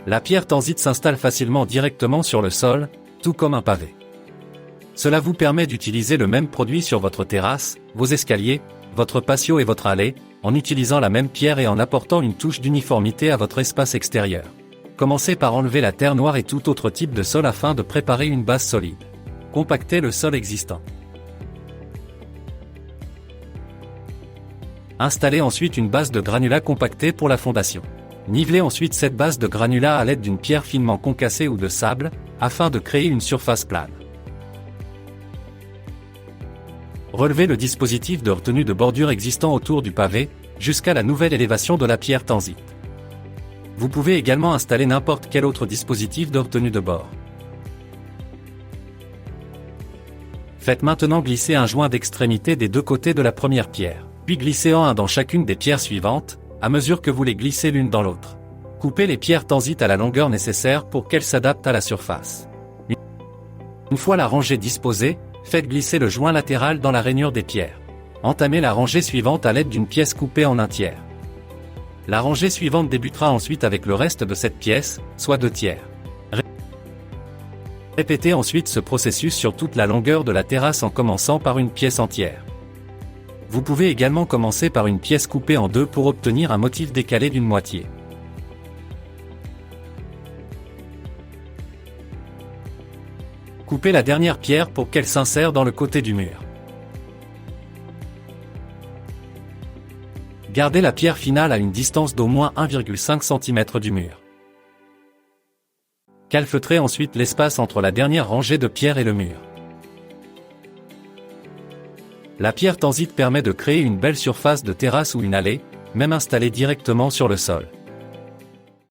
La pierre Tanzite s'installe facilement directement sur le sol, tout comme un pavé. Cela vous permet d'utiliser le même produit sur votre terrasse, vos escaliers, votre patio et votre allée, en utilisant la même pierre et en apportant une touche d'uniformité à votre espace extérieur. Commencez par enlever la terre noire et tout autre type de sol afin de préparer une base solide. Compactez le sol existant. Installez ensuite une base de granulat compacté pour la fondation. Nivelez ensuite cette base de granulat à l'aide d'une pierre finement concassée ou de sable, afin de créer une surface plane. Relevez le dispositif de retenue de bordure existant autour du pavé, jusqu'à la nouvelle élévation de la pierre Tanzite. Vous pouvez également installer n'importe quel autre dispositif de retenue de bord. Faites maintenant glisser un joint d'extrémité des deux côtés de la première pierre, puis glissez un dans chacune des pierres suivantes, à mesure que vous les glissez l'une dans l'autre. Coupez les pierres Tanzite à la longueur nécessaire pour qu'elles s'adaptent à la surface. Une fois la rangée disposée, faites glisser le joint latéral dans la rainure des pierres. Entamez la rangée suivante à l'aide d'une pièce coupée en un tiers. La rangée suivante débutera ensuite avec le reste de cette pièce, soit 2 tiers. Répétez ensuite ce processus sur toute la longueur de la terrasse en commençant par une pièce entière. Vous pouvez également commencer par une pièce coupée en deux pour obtenir un motif décalé d'une moitié. Coupez la dernière pierre pour qu'elle s'insère dans le côté du mur. Gardez la pierre finale à une distance d'au moins 1,5 cm du mur. Calfeutrez ensuite l'espace entre la dernière rangée de pierres et le mur. La pierre Tanzite permet de créer une belle surface de terrasse ou une allée, même installée directement sur le sol.